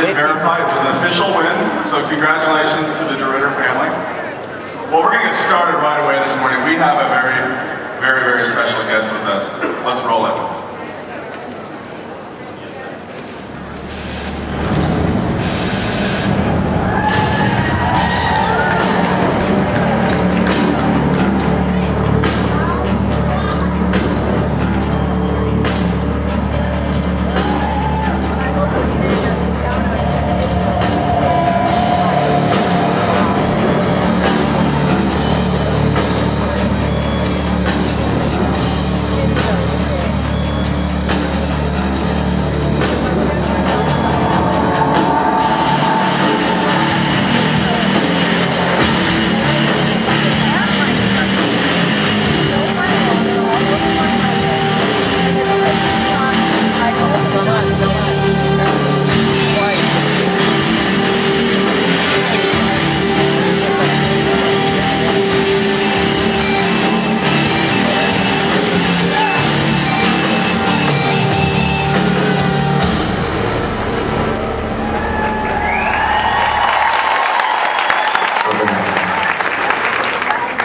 did verify it was an official win, so congratulations to the DeRitter family. Well, we're going to get started right away this morning. We have a very special guest with us. Let's roll it.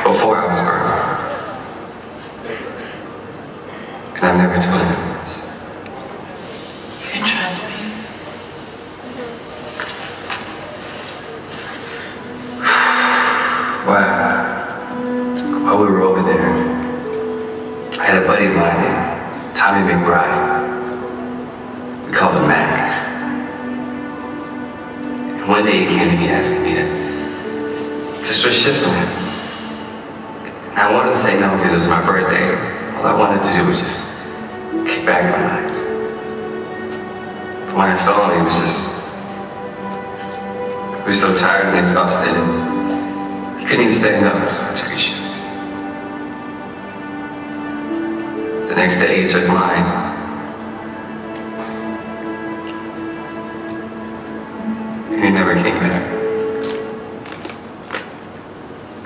Before I was birthed. And I've never told anyone this. You can trust me. While we were over there, I had a buddy of mine named Tommy McBride. We called him Mac. And one day he came to me asking me to switch shifts with him. And I wanted to say no because it was my birthday. All I wanted to do was just kick back and relax. But when I saw him, he was so tired and exhausted. He couldn't even stand up, so I took his shift. The next day, he took mine. And he never came back.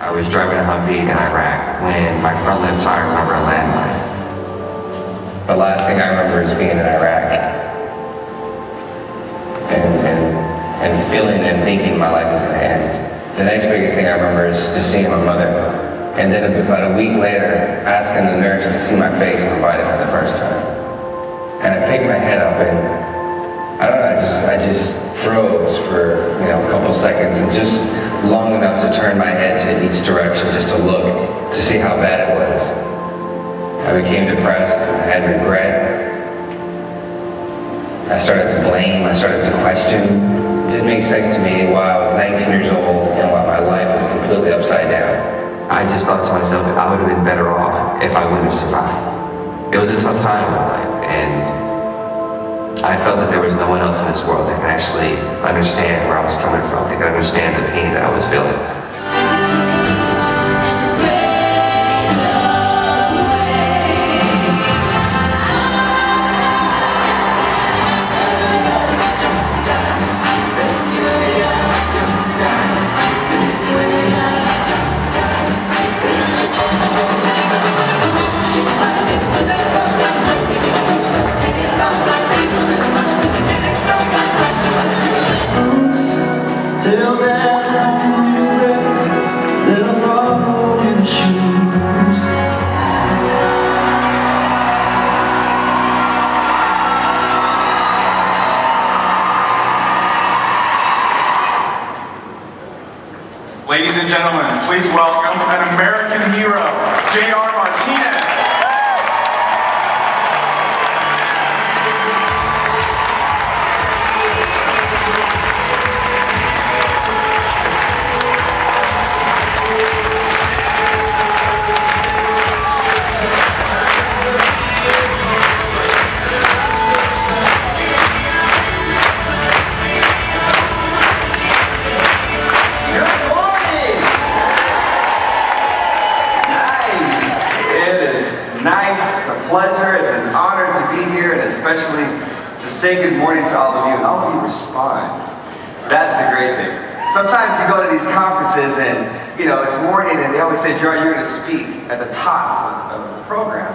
I was driving a Humvee in Iraq when my front left tire went over a landmine. The last thing I remember is being in Iraq and feeling and thinking my life was going to end. The next biggest thing I remember is just seeing my mother. And then about a week later, asking the nurse to see my face and provide it for the first time. And I picked my head up and I don't know, I just froze for a couple seconds and just long enough to turn my head to each direction just to look, to see how bad it was. I became depressed, I had regret. I started to blame, I started to question. It didn't make sense to me why I was 19 years old and why my life was completely upside down. I just thought to myself that I would have been better off if I would have survived. It was a tough time in my life, and I felt that there was no one else in this world that could actually understand where I was coming from. They could understand the pain that I was feeling. Till then, little fall in the shoes. Ladies and gentlemen, please welcome an American hero, J.R. Martinez. Pleasure. It's an honor to be here, and especially to say good morning to all of you. And all of you respond. That's the great thing. Sometimes you go to these conferences and, it's morning and they always say, J.R., you're going to speak at the top of the program.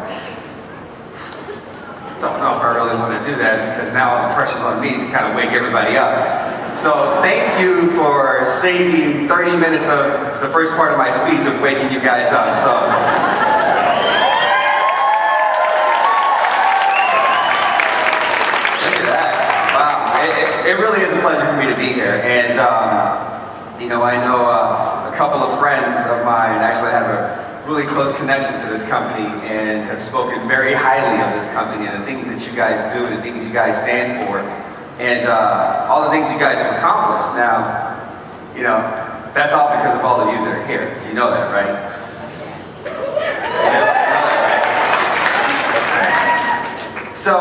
Don't know if I really want to do that because now all the pressure's on me to kind of wake everybody up. So thank you for saving 30 minutes of the first part of my speech of waking you guys up. So. Look at that. Wow. It really is a pleasure for me to be here. And, you know, I know a couple of friends of mine actually have a really close connection to this company and have spoken very highly of this company and the things that you guys do and the things you guys stand for and all the things you guys have accomplished. Now, you know, that's all because of all of you that are here. You know that, right? You know that, right? So,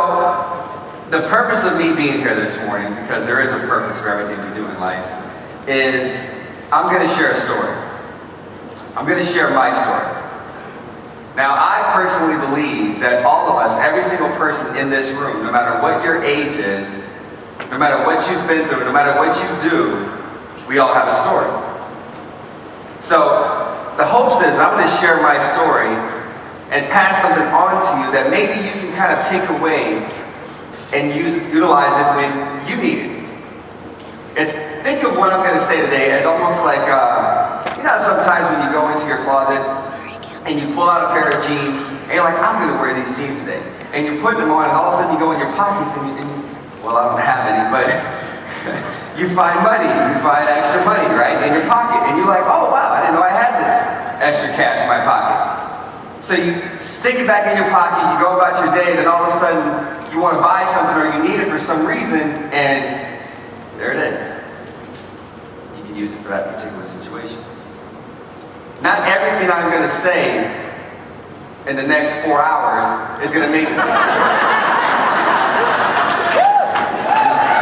the purpose of me being here this morning, because there is a purpose for everything we do in life, is I'm going to share a story. I'm going to share my story. Now, I personally believe that all of us, every single person in this room, no matter what your age is, no matter what you've been through, no matter what you do, we all have a story. So, the hopes is I'm going to share my story and pass something on to you that maybe you can kind of take away and utilize it when you need it. Think of what I'm going to say today as almost like, you know, sometimes when you go into your closet and you pull out a pair of jeans and you're like, I'm going to wear these jeans today. And you're putting them on and all of a sudden you go in your pockets and well, I don't have any, but you find money, you find extra money, right, in your pocket. And you're like, oh wow, I didn't know I had this extra cash in my pocket. So you stick it back in your pocket, you go about your day, then all of a sudden you want to buy something or you need it for some reason, and there it is. You can use it for that particular situation. Not everything I'm going to say in the next 4 hours is going to make it.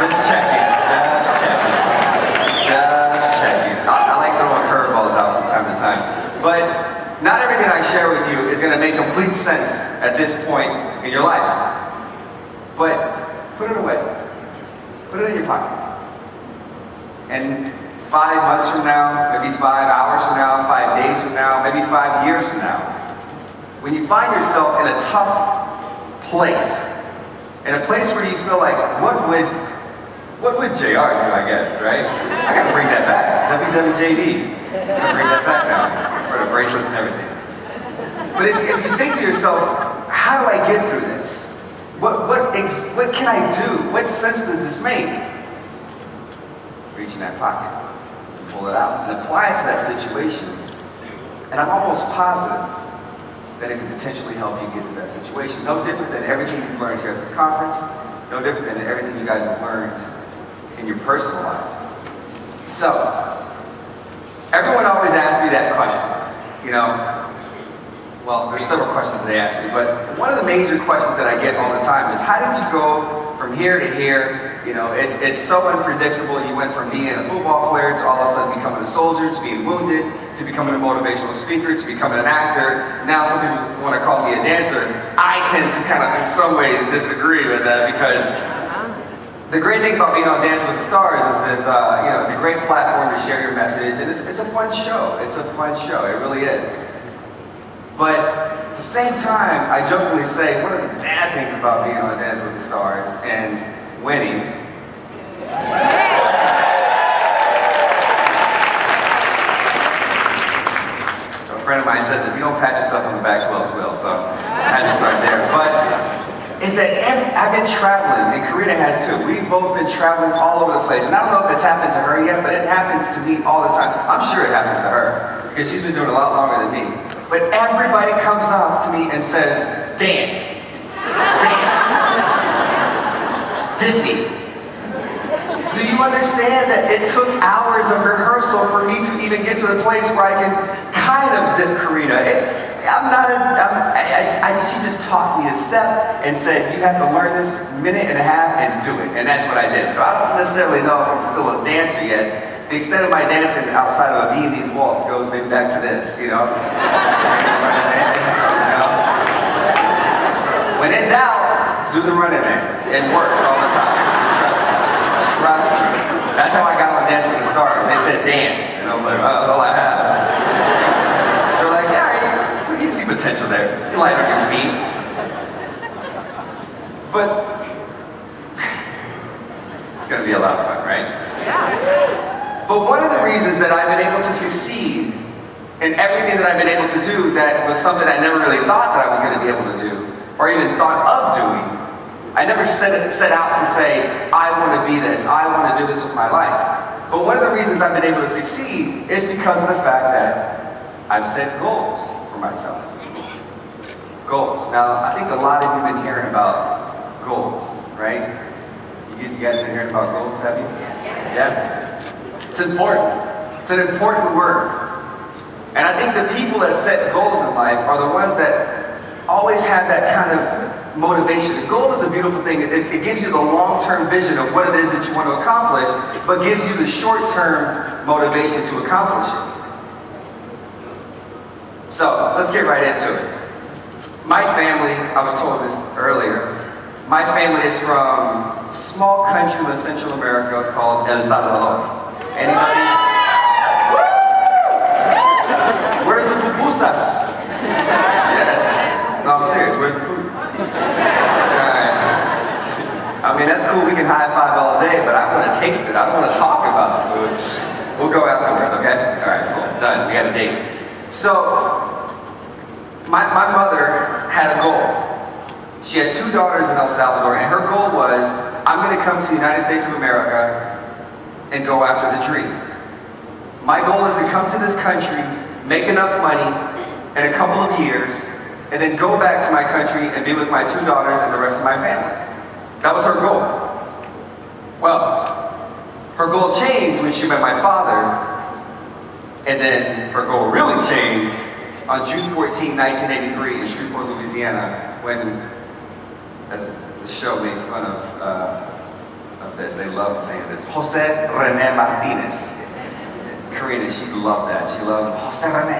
Just checking. I like throwing curveballs out from time to time. But not everything I share with you is going to make complete sense at this point in your life. But put it away. Put it in your pocket. And 5 months from now, maybe 5 hours from now, 5 days from now, maybe 5 years from now, when you find yourself in a tough place, in a place where you feel like, what would JR do, I guess, right? I gotta bring that back. WWJD. I gotta bring that back now for the bracelets and everything. But if you think to yourself, how do I get through this? What can I do? What sense does this make? Reach in that pocket, and pull it out, and apply it to that situation. And I'm almost positive that it can potentially help you get through that situation. No different than everything you've learned here at this conference, no different than everything you guys have learned in your personal lives. So, everyone always asks me that question, you know. Well, there's several questions that they ask me, but one of the major questions that I get all the time is, how did you go from here to here? You know, it's so unpredictable. You went from being a football player to all of a sudden becoming a soldier, to being wounded, to becoming a motivational speaker, to becoming an actor. Now some people want to call me a dancer. I tend to kind of, in some ways, disagree with that because the great thing about being on Dancing with the Stars is you know, it's a great platform to share your message, and it's a fun show. It's a fun show. It really is. But at the same time, I jokingly say one of the bad things about being on Dancing with the Stars and winning. So a friend of mine says, if you don't pat yourself on the back, who else will? So I had to start there. But is that I've been traveling, and Karina has too. We've both been traveling all over the place. And I don't know if it's happened to her yet, but it happens to me all the time. I'm sure it happens to her, because she's been doing it a lot longer than me. But everybody comes up to me and says, dance. Dance. Disney. Do you understand that it took hours of rehearsal for me to even get to the place where I can kind of dip Karina? She just taught me a step and said, you have to learn this minute and a half and do it. And that's what I did. So I don't necessarily know if I'm still a dancer yet. The extent of my dancing outside of a these waltz goes maybe back to this, you know? When in doubt, do the running man. It works all the time. Trust me. That's how I got on Dancing with the Stars. They said dance. And I was like, oh, that's all I have. They're like, yeah, you see potential there. You light on your feet. But But one of the reasons that I've been able to succeed in everything that I've been able to do that was something I never really thought that I was going to be able to do, or even thought of doing, I never set out to say, I want to be this, I want to do this with my life. But one of the reasons I've been able to succeed is because of the fact that I've set goals for myself. Goals. Now, I think a lot of you have been hearing about goals, right? You guys been hearing about goals, have you? Yeah? It's important. It's an important word. And I think the people that set goals in life are the ones that always have that kind of motivation. A goal is a beautiful thing. It gives you the long-term vision of what it is that you want to accomplish, but gives you the short-term motivation to accomplish it. So, let's get right into it. My family, I was told this earlier, my family is from a small country in Central America called El Salvador. Anybody? Where's the pupusas? Yes. No, I'm serious. Where's the food? Alright. I mean, that's cool. We can high five all day, but I want to taste it. I don't want to talk about the food. We'll go afterwards, okay? Alright, cool. Done. We got a date. So, my mother had a goal. She had 2 daughters in El Salvador, and her goal was, I'm going to come to the United States of America and go after the dream. My goal is to come to this country, make enough money in a couple of years, and then go back to my country and be with my 2 daughters and the rest of my family. That was her goal. Well, her goal changed when she met my father, and then her goal really changed on June 14, 1983 in Shreveport, Louisiana, when, as the show made fun of this, they loved saying this, Jose Rene Martinez. Karina, she loved that. She loved Jose Rene.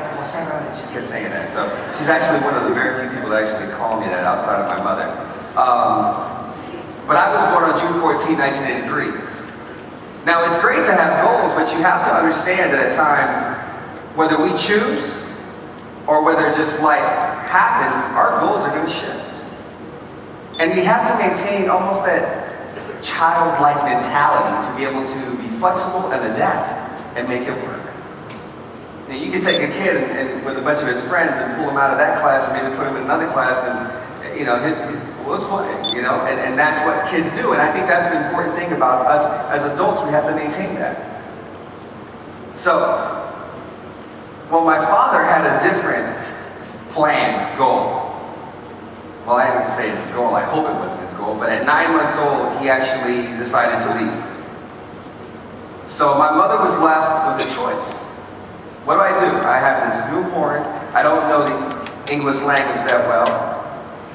She kept saying that. So she's actually one of the very few people that actually call me that outside of my mother. But I was born on June 14, 1983. Now it's great to have goals, but you have to understand that at times, whether we choose or whether just life happens, our goals are going to shift. And we have to maintain almost that childlike mentality to be able to be flexible and adapt and make it work. Now, you can take a kid and with a bunch of his friends and pull him out of that class and maybe put him in another class and, you know, well, let's play, you know, and that's what kids do. And I think that's the important thing about us as adults. We have to maintain that. So, well, my father had a different planned goal. Well, I didn't say his goal, I hope it wasn't his goal, but at 9 months old, he actually decided to leave. So my mother was left with a choice. What do? I have this newborn, I don't know the English language that well.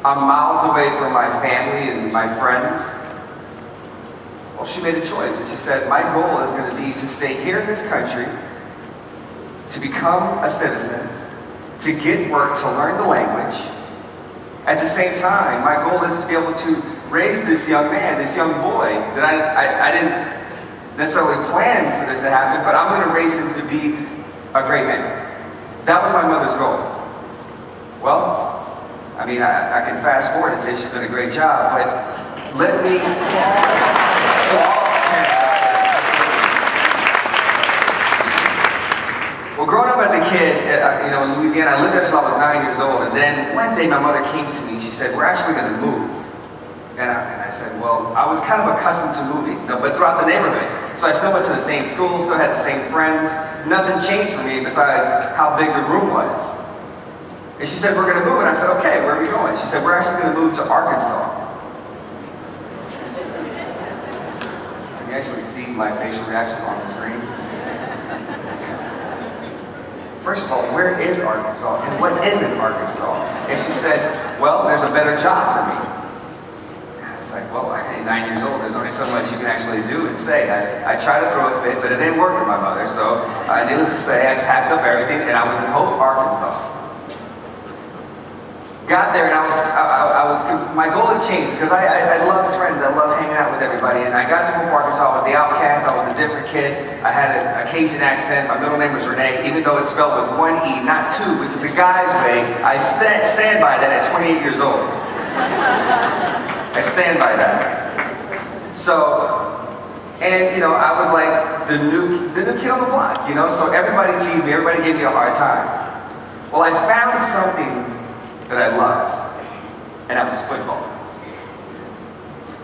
I'm miles away from my family and my friends. Well, she made a choice, and she said, my goal is going to be to stay here in this country, to become a citizen, to get work, to learn the language. At the same time, my goal is to be able to raise this young man, this young boy, that I didn't necessarily plan for this to happen, but I'm going to raise him to be a great man. That was my mother's goal. Well, I mean, I can fast forward and say she's done a great job, but let me... Well, growing up as a kid, you know, in Louisiana, I lived there until I was 9 years old, and then one day my mother came to me and she said, we're actually going to move. And I said, well, I was kind of accustomed to moving, you know, but throughout the neighborhood. So I still went to the same school, still had the same friends. Nothing changed for me besides how big the room was. And she said, we're going to move, and I said, okay, where are we going? She said, we're actually going to move to Arkansas. Can you actually see my facial reaction on the screen? First of all, where is Arkansas and what isn't Arkansas? And she said, well, there's a better job for me. And I was like, well, at 9 years old, there's only so much you can actually do and say. I tried to throw a fit, but it didn't work with my mother. So needless to say, I packed up everything and I was in Hope, Arkansas. Got there and my goal had changed because I love friends, I love hanging out with everybody, and I got to Hope, Arkansas. I was the outcast, I was a different kid. I had a Cajun accent, my middle name was Renee, even though it's spelled with 1 E, not 2, which is the guy's way. I stand by that at 28 years old. I stand by that. So, and you know, I was like the new kid on the block, you know? So everybody teased me, everybody gave me a hard time. Well, I found something that I loved, and that was football.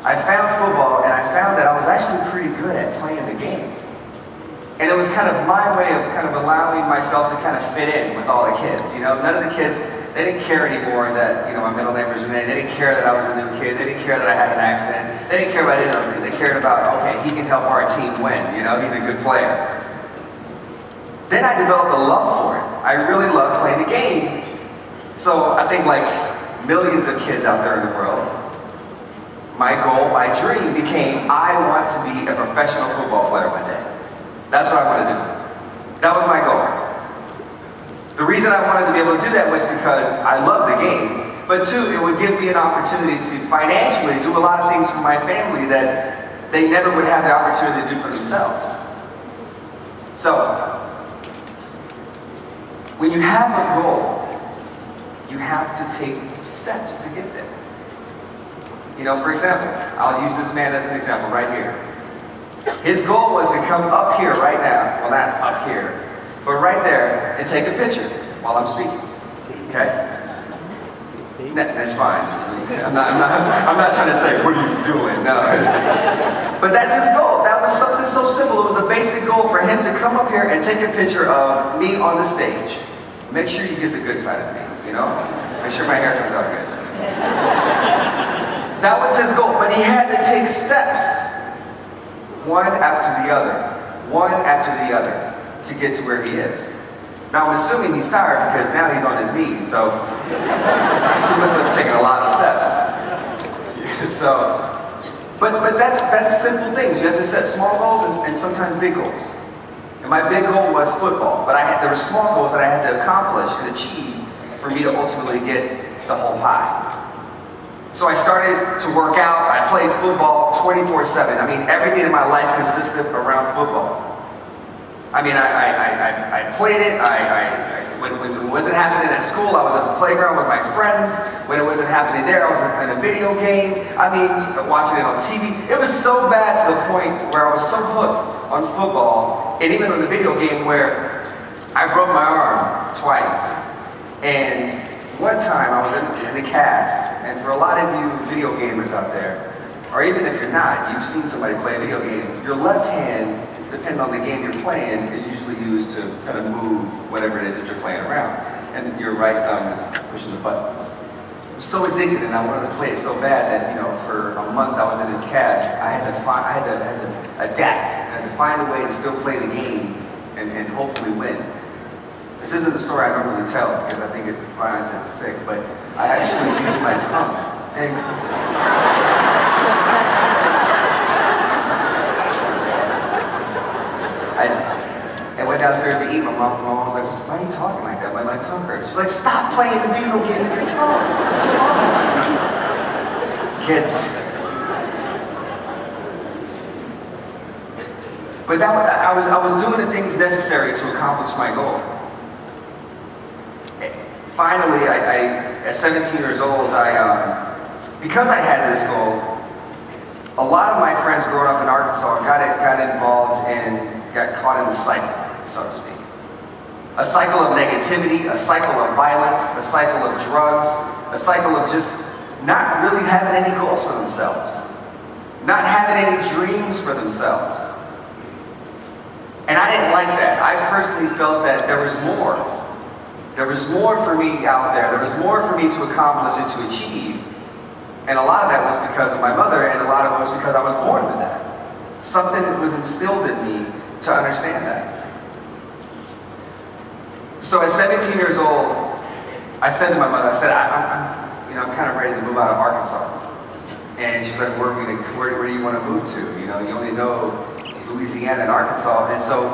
I found football, and I found that I was actually pretty good at playing the game. And it was kind of my way of kind of allowing myself to kind of fit in with all the kids, you know? None of the kids, they didn't care anymore that, you know, my middle name was Renee. They didn't care that I was a new kid. They didn't care that I had an accent. They didn't care about any of those things. They cared about, okay, he can help our team win, you know? He's a good player. Then I developed a love for it. I really loved playing the game. So I think like millions of kids out there in the world, my goal, my dream became, I want to be a professional football player one day. That's what I want to do. That was my goal. The reason I wanted to be able to do that was because I love the game, but two, it would give me an opportunity to financially do a lot of things for my family that they never would have the opportunity to do for themselves. So, when you have a goal, you have to take steps to get there. You know, for example, I'll use this man as an example right here. His goal was to come up here right now, well not up here, but right there and take a picture while I'm speaking, okay? That's fine. I'm not trying to say, what are you doing? No. But that's his goal. That was something so simple. It was a basic goal for him to come up here and take a picture of me on the stage. Make sure you get the good side of me, you know? Make sure my hair comes out good. That was his goal, but he had to take steps, one after the other, to get to where he is. Now I'm assuming he's tired because now he's on his knees, so he must have taken a lot of steps. But that's simple things. You have to set small goals and sometimes big goals. And my big goal was football, but there were small goals that I had to accomplish and achieve for me to ultimately get the whole pie. So I started to work out. I played football 24/7. I mean, everything in my life consisted around football. I mean, I played it. When it wasn't happening at school, I was at the playground with my friends. When it wasn't happening there, I was in a video game. I mean, watching it on TV. It was so bad to the point where I was so hooked on football, and even on the video game, where I broke my arm twice. And one time I was in the cast, and for a lot of you video gamers out there, or even if you're not, you've seen somebody play a video game, your left hand, depending on the game you're playing, is usually used to kind of move whatever it is that you're playing around. And your right thumb is pushing the buttons. I was so addicted and I wanted to play it so bad that, you know, for a month I was in this cast. I had to adapt. I had to find a way to still play the game and hopefully win. This isn't a story I normally tell because I think it's violent and sick, but I actually used my tongue. I went downstairs to eat. My mom was like, why are you talking like that? My tongue hurts. She's like, stop playing the video game with your tongue. Kids. But I was doing the things necessary to accomplish my goal. Finally, at 17 years old, because I had this goal, a lot of my friends growing up in Arkansas got involved and got caught in the cycle, so to speak. A cycle of negativity, a cycle of violence, a cycle of drugs, a cycle of just not really having any goals for themselves, not having any dreams for themselves. And I didn't like that. I personally felt that there was more. There was more for me out there. There was more for me to accomplish and to achieve. And a lot of that was because of my mother, and a lot of it was because I was born with that. Something that was instilled in me to understand that. So at 17 years old, I said to my mother, I said, I'm kind of ready to move out of Arkansas. And she's like, where do you want to move to? You know, you only know Louisiana and Arkansas. And so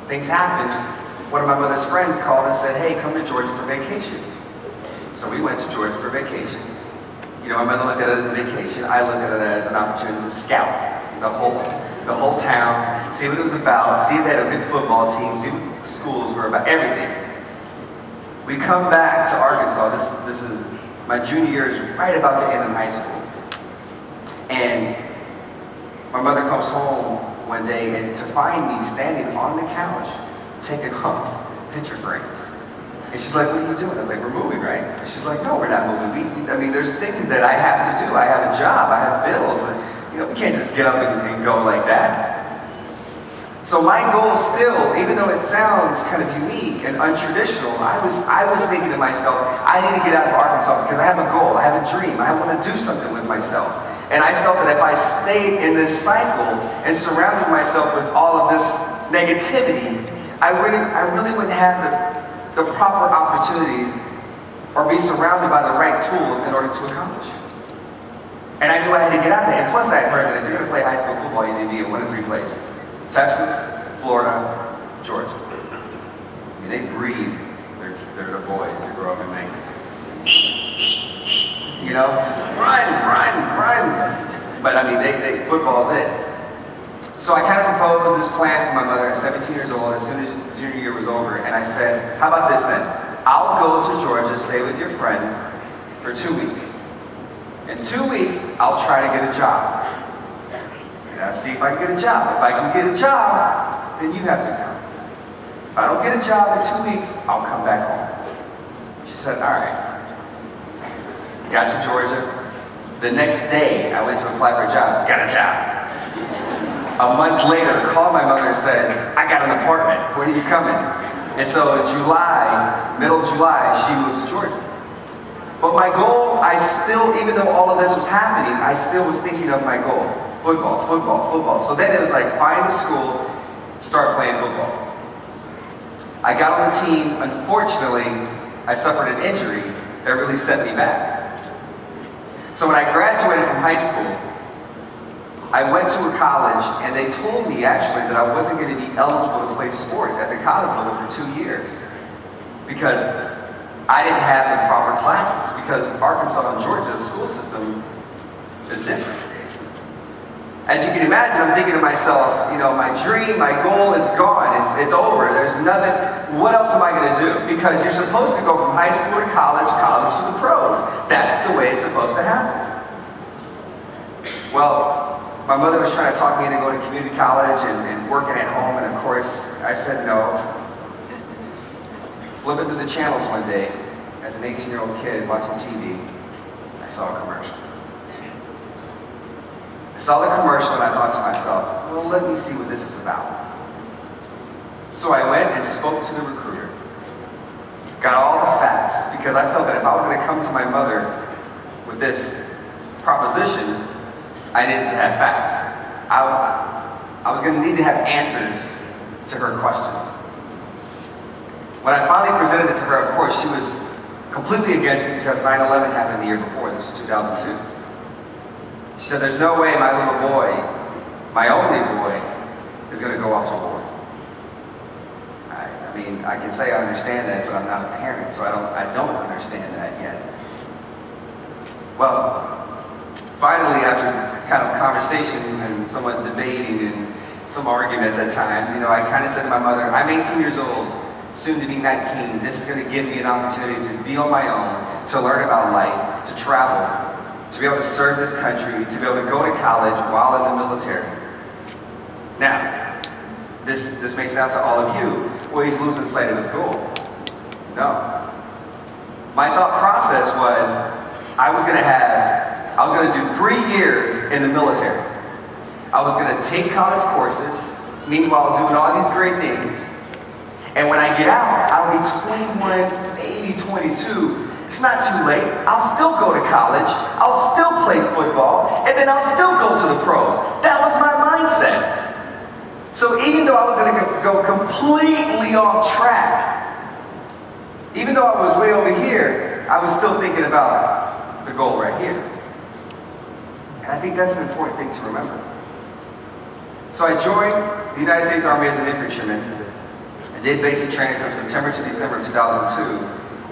things happened. One of my mother's friends called and said, hey, come to Georgia for vacation. So we went to Georgia for vacation. You know, my mother looked at it as a vacation. I looked at it as an opportunity to scout the whole town, see what it was about, see if they had a good football team, see what the schools were about, everything. We come back to Arkansas. This is my junior year, is right about to end in high school. And my mother comes home one day and to find me standing on the couch, taking off picture frames. And she's like, what are you doing? I was like, we're moving, right? And she's like, no, we're not moving. I mean, there's things that I have to do. I have a job, I have bills. And, you know, we can't just get up and go like that. So my goal still, even though it sounds kind of unique and untraditional, I was thinking to myself, I need to get out of Arkansas because I have a goal, I have a dream, I want to do something with myself. And I felt that if I stayed in this cycle and surrounded myself with all of this negativity, I really wouldn't have the proper opportunities or be surrounded by the right tools in order to accomplish it. And I knew I had to get out of there. And plus I heard that if you're going to play high school football, you need to be in one of three places. Texas, Florida, Georgia. I mean, they breed their boys to grow up and make, you know, just run. But I mean, football's it. So I kind of proposed this plan for my mother at 17 years old as soon as junior year was over. And I said, how about this then? I'll go to Georgia, stay with your friend for 2 weeks. In 2 weeks, I'll try to get a job. And I'll see if I can get a job. If I can get a job, then you have to come. If I don't get a job in 2 weeks, I'll come back home. She said, all right. Got to Georgia. The next day, I went to apply for a job. Got a job. A month later, called my mother and said, I got an apartment. When are you coming? And so in July, middle of July, she moved to Georgia. But my goal, even though all of this was happening, I still was thinking of my goal. Football. So then it was like, find a school, start playing football. I got on the team. Unfortunately, I suffered an injury that really set me back. So when I graduated from high school, I went to a college and they told me actually that I wasn't going to be eligible to play sports at the college level for 2 years because I didn't have the proper classes, because Arkansas and Georgia's school system is different. As you can imagine, I'm thinking to myself, you know, my dream, my goal, it's gone, it's over, there's nothing, what else am I going to do? Because you're supposed to go from high school to college to the pros. That's the way it's supposed to happen. Well, my mother was trying to talk me into going to community college and working at home, and of course, I said no. Flipping through the channels one day, as an 18-year-old kid watching TV, I saw a commercial. I saw the commercial and I thought to myself, well, let me see what this is about. So I went and spoke to the recruiter. Got all the facts, because I felt that if I was going to come to my mother with this proposition, I needed to have facts. I was going to need to have answers to her questions. When I finally presented it to her, of course, she was completely against it because 9/11 happened the year before. This was 2002. She said, there's no way my little boy, my only boy, is going to go off to war. I mean, I can say I understand that, but I'm not a parent, so I don't understand that yet. Well, finally, after kind of conversations and somewhat debating and some arguments at times, you know, I kind of said to my mother, I'm 18 years old, soon to be 19. This is going to give me an opportunity to be on my own, to learn about life, to travel, to be able to serve this country, to be able to go to college while in the military. Now, this may sound to all of you, well, he's losing sight of his goal. No. My thought process was, I was going to do 3 years in the military. I was going to take college courses, meanwhile doing all these great things. And when I get out, I'll be 21, maybe 22. It's not too late. I'll still go to college. I'll still play football. And then I'll still go to the pros. That was my mindset. So even though I was going to go completely off track, even though I was way over here, I was still thinking about the goal right here. And I think that's an important thing to remember. So I joined the United States Army as an infantryman. I did basic training from September to December of 2002.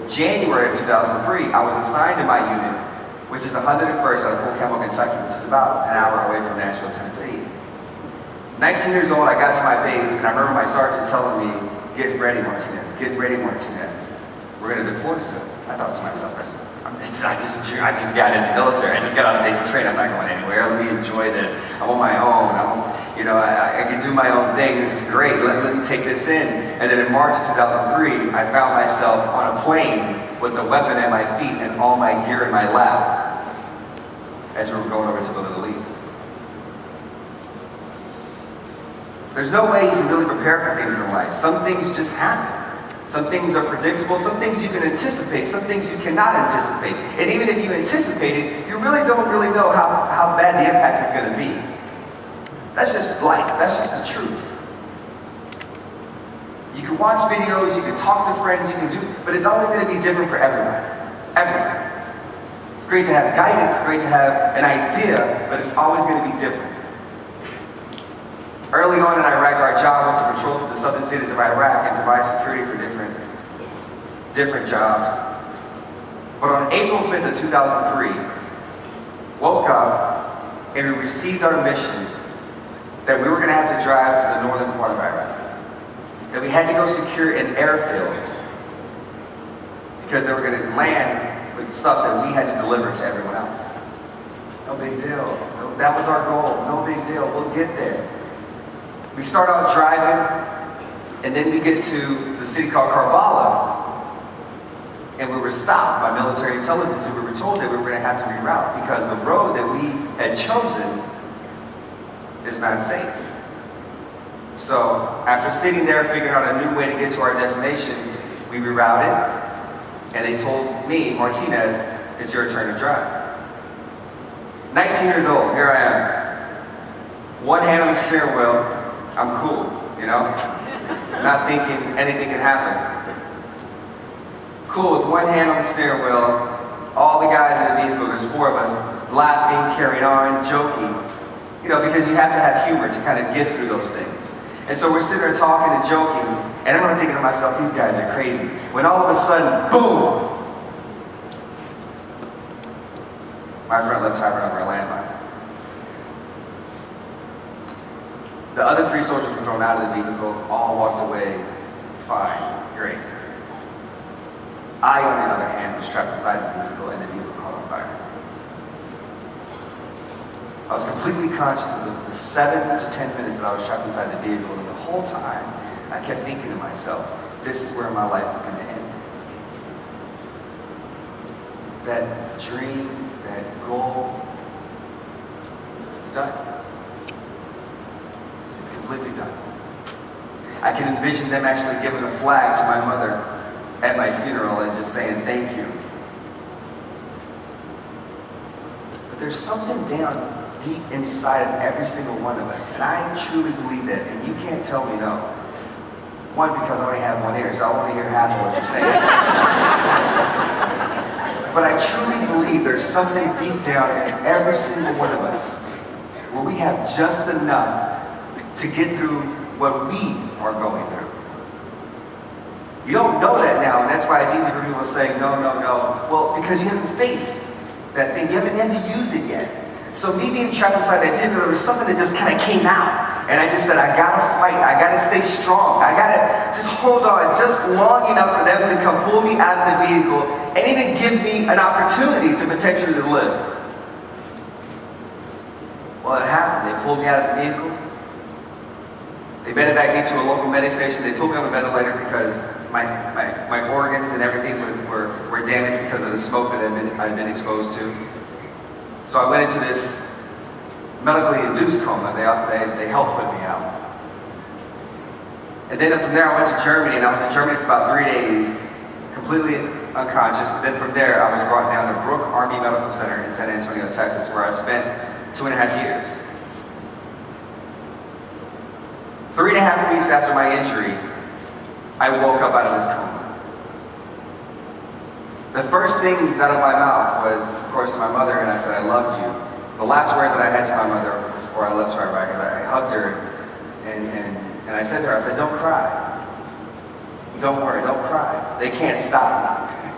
January of 2003, I was assigned to my unit, which is 101st out of Fort Campbell, Kentucky, which is about an hour away from Nashville, Tennessee. 19 years old, I got to my base, and I remember my sergeant telling me, get ready, Martinez, get ready, Martinez. We're going to deploy soon. I thought to myself, I just got in the military. I just got out of basic training. I'm not going anywhere. Let me enjoy this. I'm on my own. I can do my own thing. This is great. Let me take this in. And then in March of 2003, I found myself on a plane with a weapon at my feet and all my gear in my lap as we were going over to the Middle East. There's no way you can really prepare for things in life. Some things just happen. Some things are predictable, some things you can anticipate, some things you cannot anticipate. And even if you anticipate it, you really don't really know how bad the impact is going to be. That's just life, that's just the truth. You can watch videos, you can talk to friends, you can do, but it's always going to be different for everyone. Everyone. It's great to have guidance, great to have an idea, but it's always going to be different. Early on in Iraq, our job was to patrol through the southern cities of Iraq and provide security for different jobs. But on April 5th of 2003, woke up and we received our mission that we were going to have to drive to the northern part of Iraq. That we had to go secure an airfield because they were going to land with stuff that we had to deliver to everyone else. No big deal. That was our goal. No big deal. We'll get there. We start out driving, and then we get to the city called Karbala, and we were stopped by military intelligence, and we were told that we were going to have to reroute because the road that we had chosen is not safe. So after sitting there figuring out a new way to get to our destination, we rerouted, and they told me, Martinez, it's your turn to drive. 19 years old, here I am. One hand on the steering wheel. I'm cool, not thinking anything can happen. Cool, with one hand on the steering wheel, all the guys in the vehicle, there's 4 of us, laughing, carrying on, joking, because you have to have humor to kind of get through those things. And so we're sitting there talking and joking, and I'm thinking to myself, these guys are crazy. When all of a sudden, boom! My front left tire went over a landmine. The other 3 soldiers were thrown out of the vehicle, all walked away fine, great. I, on the other hand, was trapped inside the vehicle and the vehicle caught on fire. I was completely conscious of the 7 to 10 minutes that I was trapped inside the vehicle, and the whole time I kept thinking to myself, this is where my life is going to end. That dream, that goal, it's done. Completely done. I can envision them actually giving a flag to my mother at my funeral and just saying thank you. But there's something down deep inside of every single one of us, and I truly believe that, and you can't tell me no. One, because I only have one ear, so I want to hear half of what you're saying. But I truly believe there's something deep down in every single one of us where we have just enough to get through what we are going through. You don't know that now, and that's why it's easy for people to say, no. Well, because you haven't faced that thing. You haven't had to use it yet. So me being trapped inside that vehicle, there was something that just kind of came out. And I just said, I gotta fight. I gotta stay strong. I gotta just hold on just long enough for them to come pull me out of the vehicle and even give me an opportunity to potentially live. Well, it happened. They pulled me out of the vehicle. They medevaced me to a local medic station. They put me on a ventilator because my organs and everything were damaged because of the smoke that I'd been exposed to. So I went into this medically induced coma. They helped put me out. And then from there I went to Germany, and I was in Germany for about 3 days, completely unconscious. And then from there I was brought down to Brooke Army Medical Center in San Antonio, Texas, where I spent 2.5 years. 3.5 weeks after my injury, I woke up out of this coma. The first things out of my mouth was, of course, to my mother, and I said, I loved you. The last words that I had to my mother before I left to Iraq, I hugged her, and I said to her, I said, don't cry. Don't worry, don't cry. They can't stop me.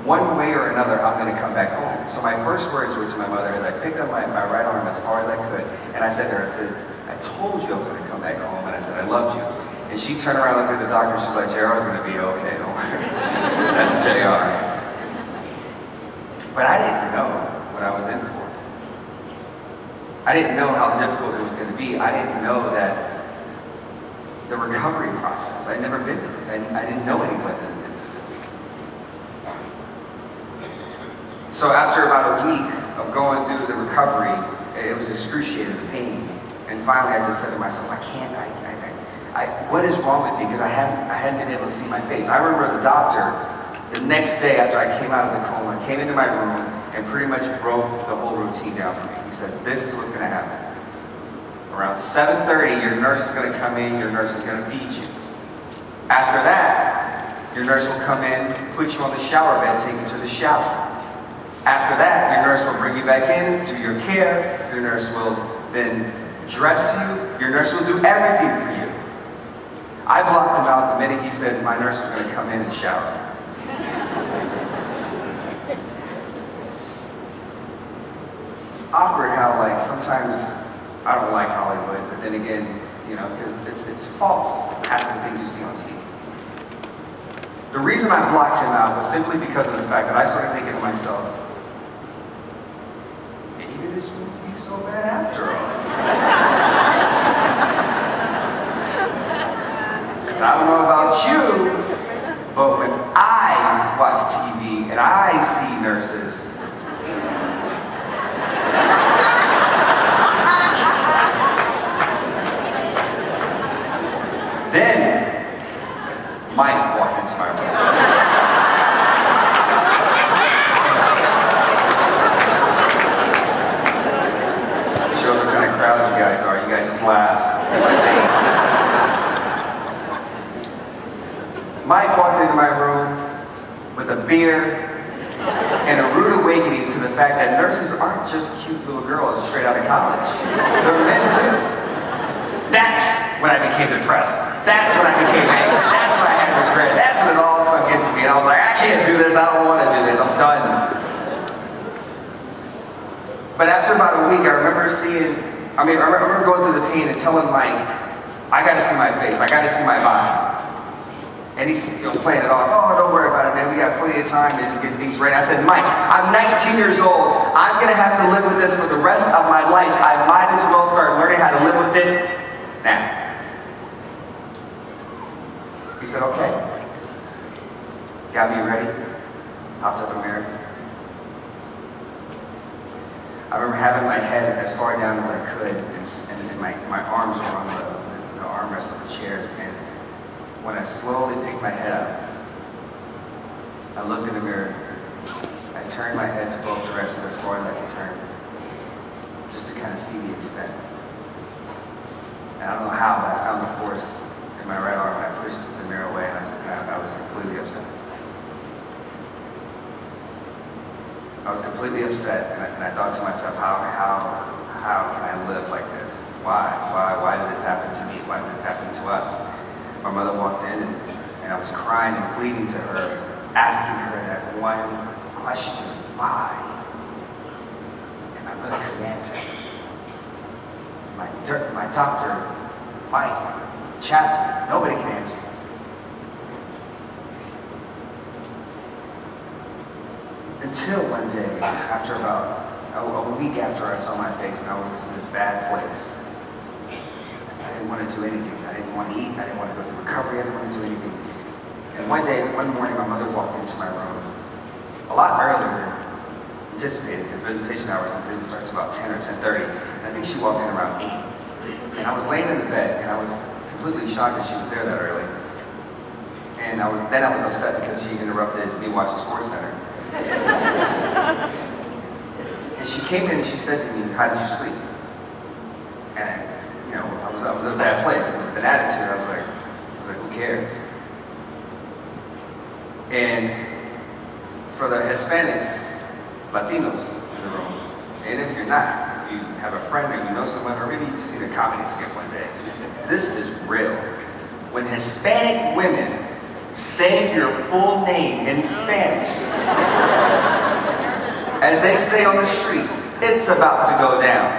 One way or another, I'm going to come back home. So my first words were to my mother as I picked up my right arm as far as I could, and I said to her, I told you I was going to come back home, and I said, I loved you. And she turned around, looked at the doctor, and she's like, JR's going to be okay, don't worry. That's JR. But I didn't know what I was in for. I didn't know how difficult it was going to be. I didn't know that the recovery process. I'd never been through this. I didn't know anyone that had been through this. So after about a week of going through the recovery, it was excruciating, the pain. And finally I just said to myself, what is wrong with me? Because I hadn't been able to see my face. I remember the doctor, the next day after I came out of the coma, came into my room and pretty much broke the whole routine down for me. He said, this is what's going to happen. Around 7:30, your nurse is going to come in, your nurse is going to feed you. After that, your nurse will come in, put you on the shower bed, take you to the shower. After that, your nurse will bring you back in, do your care. Your nurse will then dress you. Your nurse will do everything for you. I blocked him out the minute he said my nurse was going to come in and shower. It's awkward how, like, sometimes I don't like Hollywood, but then again, you know, because it's false, half of the things you see on TV. The reason I blocked him out was simply because of the fact that I started thinking to myself, maybe this won't be so bad after all. I don't know about you, but when I watch TV and I see nurses, then Mike walked into my room. Show what kind of crowds you guys are. You guys just laugh. Mike walked into my room with a beer and a rude awakening to the fact that nurses aren't just cute little girls straight out of college. They're men too. That's when I became depressed. That's when I became angry. That's when I had regret. That's when it all sunk in for me. And I was like, I can't do this. I don't want to do this. I'm done. But after about a week, I remember going through the pain and telling Mike, I got to see my face. I got to see my body. And he's playing it off. Oh, don't worry about it, man. We got plenty of time to just get things right. I said, Mike, I'm 19 years old. I'm going to have to live with this for the rest of my life. I might as well start learning how to live with it now. He said, okay. Got me ready. Hopped up a mirror. I remember having my head as far down as I could, and my arms were on the armrest of the chair. And when I slowly picked my head up, I looked in the mirror. I turned my head to both directions as far as I could turn, just to kind of see the extent. And I don't know how, but I found the force in my right arm, and I pushed the mirror away, and I was completely upset. I was completely upset, and I thought to myself, how can I live like this? Why did this happen to me? Why did this happen to us? My mother walked in, and I was crying and pleading to her, asking her that one question, why? And my mother couldn't answer. My doctor, Mike, chaplain, nobody can answer. Until one day, after about a week after I saw my face and I was just in this bad place, I didn't want to do anything. I didn't want to eat. I didn't want to go through recovery. I didn't want to do anything. And one morning, my mother walked into my room a lot earlier than anticipated, because visitation hours didn't start until about 10 or 10:30. And I think she walked in around 8. And I was laying in the bed, and I was completely shocked that she was there that early. And then I was upset because she interrupted me watching SportsCenter. And she came in and she said to me, how did you sleep? And I was in a bad place. And with an attitude, I was like, who cares? And for the Hispanics, Latinos in the room, and if you're not, if you have a friend or you know someone, or maybe you just seen a comedy skit one day, this is real. When Hispanic women say your full name in Spanish, as they say on the streets, it's about to go down.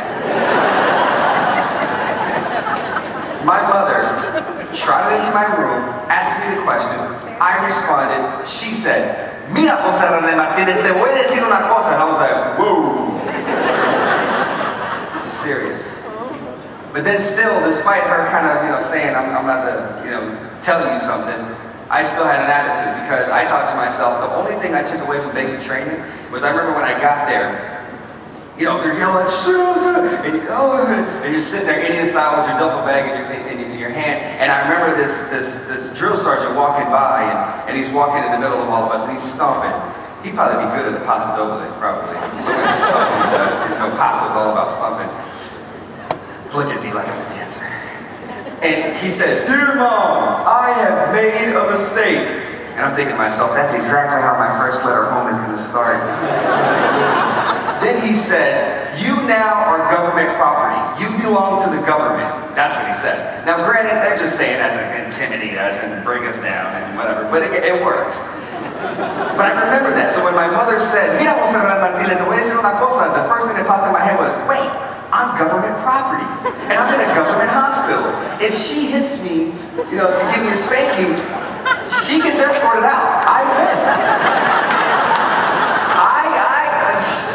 My mother trotted into my room, asked me the question, I responded, she said, "Mira, José René Martinez, te voy a decir una cosa." And I was like, "Whoa, this is serious." But then still, despite her kind of, saying, I'm about to, telling you something, I still had an attitude because I thought to myself, the only thing I took away from basic training was I remember when I got there, they're yelling, and you're sitting there Indian style with your duffel bag in your hand. And I remember this drill sergeant walking by, and he's walking in the middle of all of us, and he's stomping. He'd probably be good at the paso doble, probably. So many stomping he does, because paso's all about stomping. Look at me like I'm a dancer. And he said, "Dear Mom, I have made a mistake." And I'm thinking to myself, that's exactly how my first letter home is going to start. Then he said, "You now are government property. You belong to the government." That's what he said. Now granted, they're just saying that to intimidate us and bring us down and whatever, but it works. But I remember that. So when my mother said, "Mira, José René Martínez, te voy a decir una cosa," the first thing that popped in my head was, wait, I'm government property, and I'm in a government hospital. If she hits me, to give me a spanking, she gets escorted out. I win.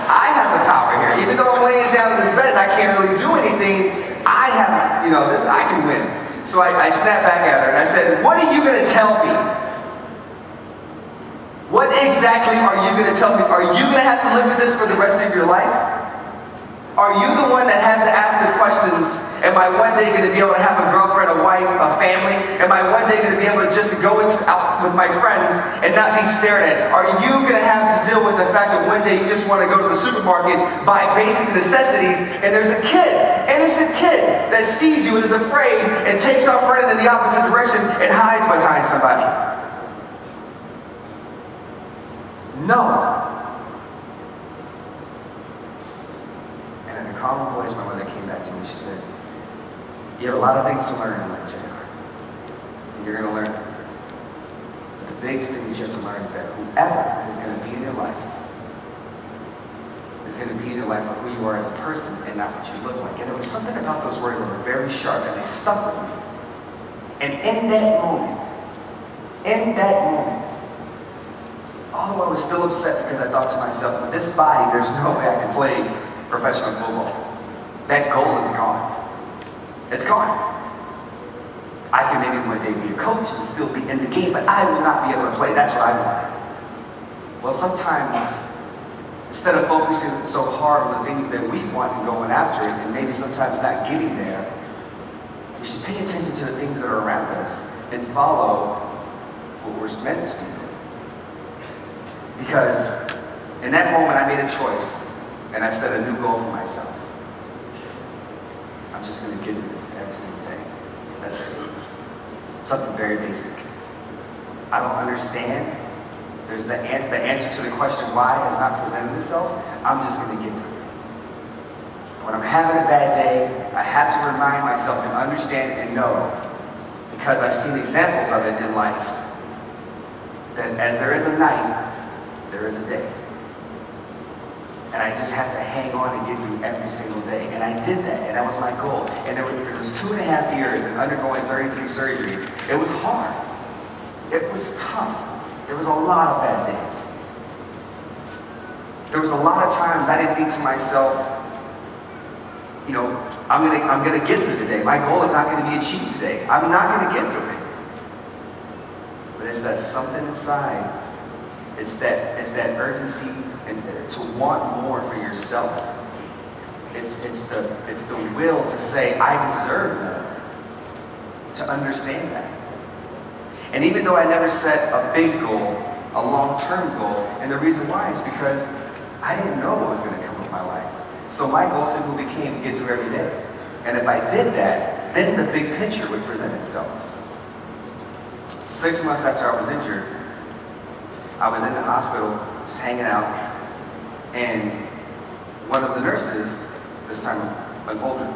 I have the power here. Even though I'm laying down in this bed and I can't really do anything, I have, this, I can win. So I snapped back at her and I said, "What are you going to tell me? What exactly are you going to tell me? Are you going to have to live with this for the rest of your life? Are you the one that has to ask the questions? Am I one day going to be able to have a girlfriend, a wife, a family? Am I one day going to be able to just go out with my friends and not be stared at? Are you going to have to deal with the fact that one day you just want to go to the supermarket, buy basic necessities, and there's a kid, innocent kid, that sees you and is afraid and takes off running in the opposite direction and hides behind somebody?" No. And in a calm voice, my mother came back to me. She said, "You have a lot of things to learn in life, JR. And you're going to learn. But the biggest thing that you have to learn is that whoever is going to be in your life is going to be in your life for who you are as a person and not what you look like." And there was something about those words that were very sharp, and they stuck with me. And in that moment, although I was still upset because I thought to myself, with this body, there's no way I can play professional football. That goal is gone. It's gone. I can maybe one day be a coach and still be in the game, but I will not be able to play. That's what I want. Well, sometimes, instead of focusing so hard on the things that we want and going after it, and maybe sometimes not getting there, we should pay attention to the things that are around us and follow what we're meant to be doing. Because in that moment, I made a choice, and I set a new goal for myself. I'm just going to get to this every single day. That's it. Something very basic. I don't understand. There's the answer to the question why has not presented itself. I'm just going to get through it. When I'm having a bad day, I have to remind myself and understand and know, because I've seen examples of it in life, that as there is a night, there is a day. And I just have to hang on and get through every single day. And I did that, and that was my goal. And for those 2.5 years and undergoing 33 surgeries, it was hard. It was tough. There was a lot of bad days. There was a lot of times I didn't think to myself, I'm gonna get through the day. My goal is not gonna be achieved today. I'm not gonna get through it. But it's that something inside. It's that urgency and to want more for yourself. It's the will to say, I deserve more. To understand that. And even though I never set a big goal, a long-term goal, and the reason why is because I didn't know what was going to come with my life. So my goal simply became to get through every day. And if I did that, then the big picture would present itself. 6 months after I was injured, I was in the hospital, just hanging out, and one of the nurses, this time an older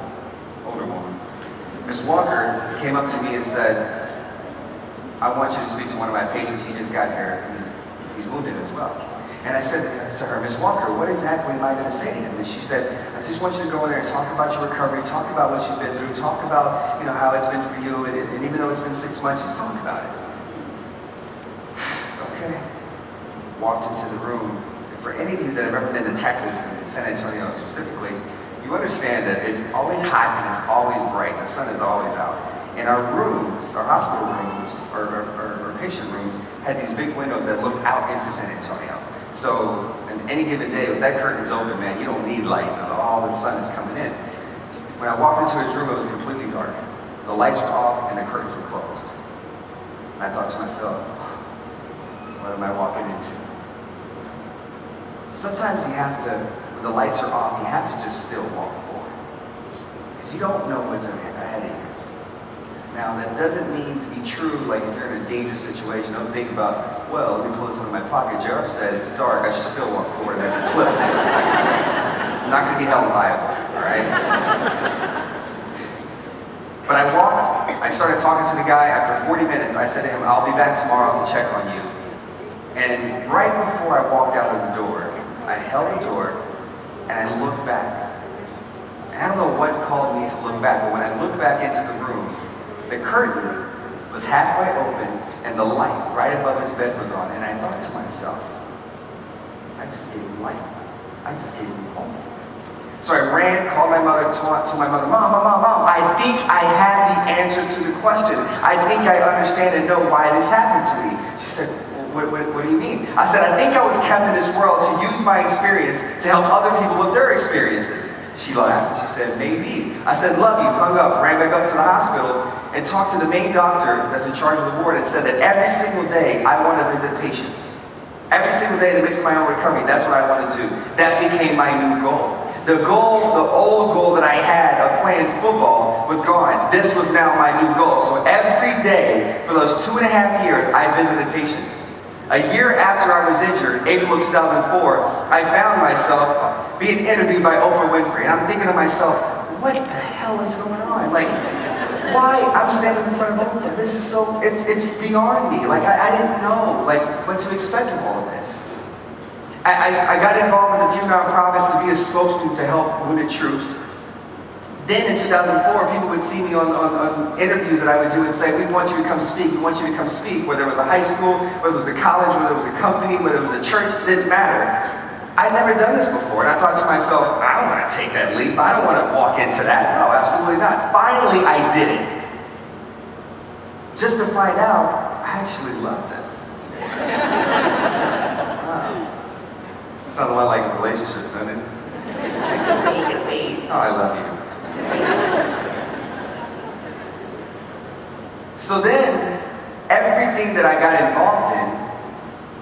woman, Miss Walker, came up to me and said, "I want you to speak to one of my patients. He just got here. He's wounded as well." And I said to her, "Miss Walker, what exactly am I going to say to him?" And she said, "I just want you to go in there and talk about your recovery, talk about what you've been through, talk about how it's been for you, and even though it's been 6 months, just talk about it." Okay. walked into the room, and for any of you that have ever been to Texas and San Antonio specifically, you understand that it's always hot and it's always bright. The sun is always out. And our rooms, our hospital rooms, or patient rooms, had these big windows that looked out into San Antonio. So, on any given day, if that curtain is open, man, you don't need light. All the sun is coming in. When I walked into his room, it was completely dark. The lights were off and the curtains were closed. And I thought to myself, what am I walking into? Sometimes you have to, when the lights are off, you have to just still walk forward. Because you don't know what's ahead of you. Now, that doesn't mean to be true, like if you're in a dangerous situation, don't think about, well, let me pull this out of my pocket. Jared said it's dark, I should still walk forward, there's a cliff. I'm not going to be held liable, all right? But I started talking to the guy. After 40 minutes, I said to him, I'll be back tomorrow to check on you. And right before I walked out of the door, I held the door and I looked back. And I don't know what called me to look back, but when I looked back into the room, the curtain was halfway open and the light right above his bed was on. And I thought to myself, I just gave him light. I just gave him home. So I ran, called my mother, to my mother, Mom, I think I have the answer to the question. I think I understand and know why this happened to me. She said, what do you mean? I said, I think I was kept in this world to use my experience to help other people with their experiences. She laughed and she said, maybe. I said, love you, hung up, ran back up to the hospital and talked to the main doctor that's in charge of the ward and said that every single day I want to visit patients. Every single day in the midst of my own recovery, that's what I want to do. That became my new goal. The old goal that I had of playing football was gone. This was now my new goal. So every day for those 2.5 years, I visited patients. A year after I was injured, April of 2004, I found myself being interviewed by Oprah Winfrey. And I'm thinking to myself, what the hell is going on? Like, why? I'm standing in front of Oprah. This is so, it's beyond me. Like, I didn't know, like, what to expect of all of this. I got involved in the Few Mountain Province to be a spokesman to help wounded troops. Then in 2004, people would see me on interviews that I would do and say, we want you to come speak, we want you to come speak. Whether it was a high school, whether it was a college, whether it was a company, whether it was a church, it didn't matter. I'd never done this before, and I thought to myself, I don't want to take that leap. I don't want to walk into that. No, absolutely not. Finally, I did it. Just to find out, I actually love this. Wow. Sounds a lot like a relationship, doesn't it? Get away. Oh, I love you. So then, everything that I got involved in,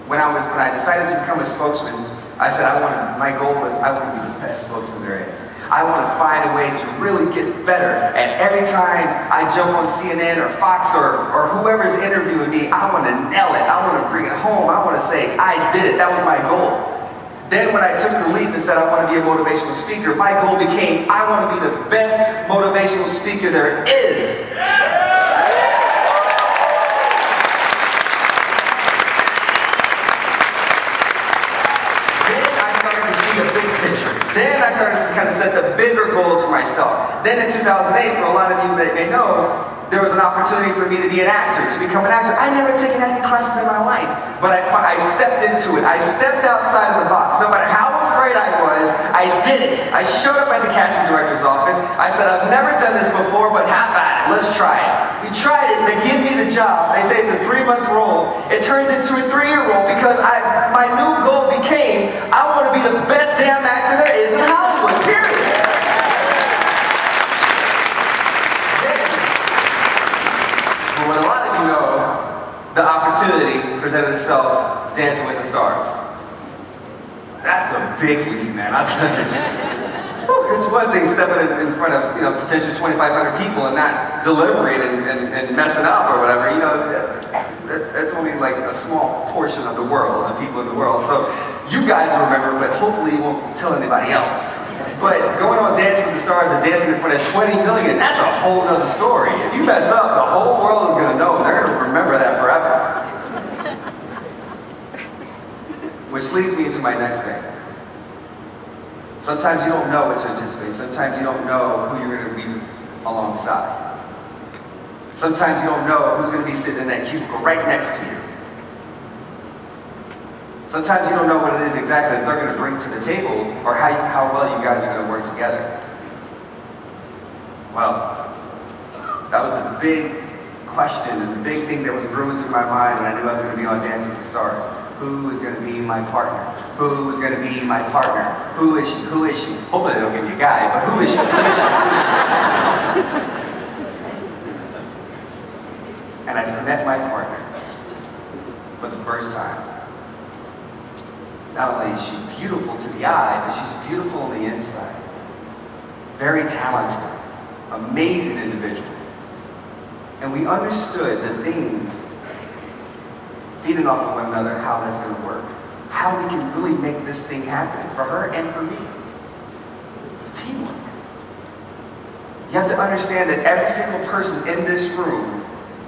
when I decided to become a spokesman, I said my goal was I want to be the best spokesman there is. I want to find a way to really get better. And every time I jump on CNN or Fox or whoever's interviewing me, I want to nail it. I want to bring it home. I want to say, I did it. That was my goal. Then when I took the leap and said I want to be a motivational speaker, my goal became I want to be the best motivational speaker there is. Then I started to see a big picture. Then I started to kind of set the bigger goals for myself. Then in 2008, for a lot of you that may know, there was an opportunity for me to be an actor, to become an actor. I never taken acting classes in my life, but I stepped into it. I stepped outside of the box. No matter how afraid I was, I did it. I showed up at the casting director's office. I said, I've never done this before, but how about it? Let's try it. We tried it. They give me the job. They say it's a 3-month role. It turns into a 3-year role because my new goal became, I want to be the best damn actor there is in Hollywood, period. What a lot of you know, the opportunity presented itself Dancing with the Stars. That's a big leap, man. I'll tell you. It's one thing stepping in front of potentially 2,500 people and not delivering and messing up or whatever. That's only like a small portion of the world, the people in the world. So you guys remember, but hopefully you won't tell anybody else. But going on Dancing with the Stars and dancing in front of 20 million, that's a whole nother story. If you mess up, the whole world is going to know, and they're going to remember that forever. Which leads me into my next thing. Sometimes you don't know what to anticipate. Sometimes you don't know who you're going to be alongside. Sometimes you don't know who's going to be sitting in that cubicle right next to you. Sometimes you don't know what it is exactly that they're going to bring to the table or how well you guys are going to work together. Well, that was the big question and the big thing that was brewing through my mind when I knew I was going to be on Dancing with the Stars. Who is going to be my partner? Who is going to be my partner? Who is she? Who is she? Hopefully they don't give me a guy, but who is she? Who is she? Who is she? And I met my partner for the first time. Not only is she beautiful to the eye, but she's beautiful on the inside. Very talented, amazing individual. And we understood the things, feeding off of one another, how that's going to work. How we can really make this thing happen for her and for me. It's teamwork. You have to understand that every single person in this room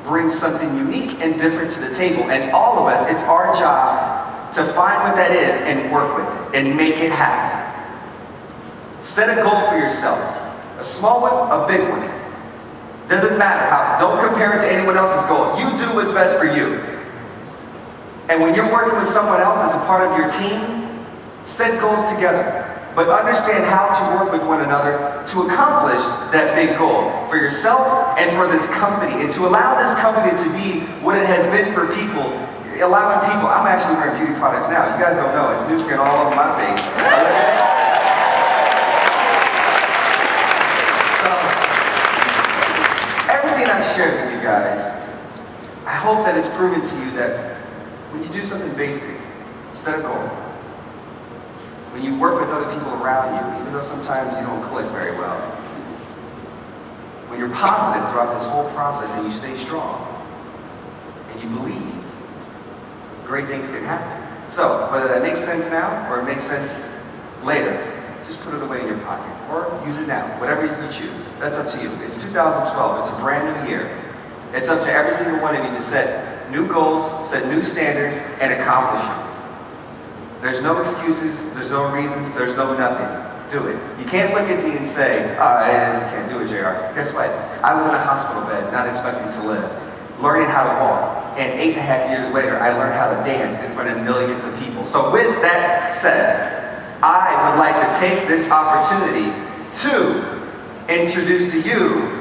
brings something unique and different to the table. And all of us, it's our job to find what that is and work with it and make it happen. Set a goal for yourself. A small one, a big one. Doesn't matter how, don't compare it to anyone else's goal. You do what's best for you. And when you're working with someone else as a part of your team, set goals together. But understand how to work with one another to accomplish that big goal for yourself and for this company. And to allow this company to be what it has been for people. Allowing people, I'm actually wearing beauty products now. You guys don't know, it's new skin all over my face. I've shared with you guys, I hope that it's proven to you that when you do something basic, set a goal. When you work with other people around you, even though sometimes you don't click very well, when you're positive throughout this whole process and you stay strong, and you believe, great things can happen. So, whether that makes sense now or it makes sense later, just put it away in your pocket or use it now, whatever you choose. That's up to you. It's 2012, it's a brand new year. It's up to every single one of you to set new goals, set new standards, and accomplish them. There's no excuses, there's no reasons, there's no nothing. Do it. You can't look at me and say, I can't do it, JR. Guess what? I was in a hospital bed, not expecting to live, learning how to walk. And 8.5 years later, I learned how to dance in front of millions of people. So with that said, I would like to take this opportunity to introduce to you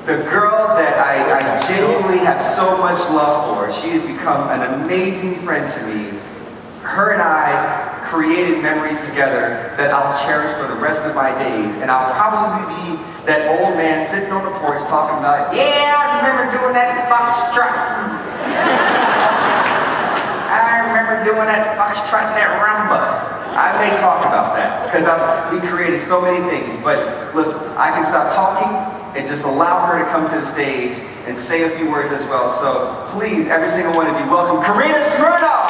the girl that I genuinely have so much love for. She has become an amazing friend to me. Her and I created memories together that I'll cherish for the rest of my days. And I'll probably be that old man sitting on the porch talking about, yeah, I remember doing that foxtrot. I remember doing that foxtrot, that rumba. I may talk about that because we created so many things, but listen, I can stop talking and just allow her to come to the stage and say a few words as well. So please, every single one of you, welcome Karina Smirnoff.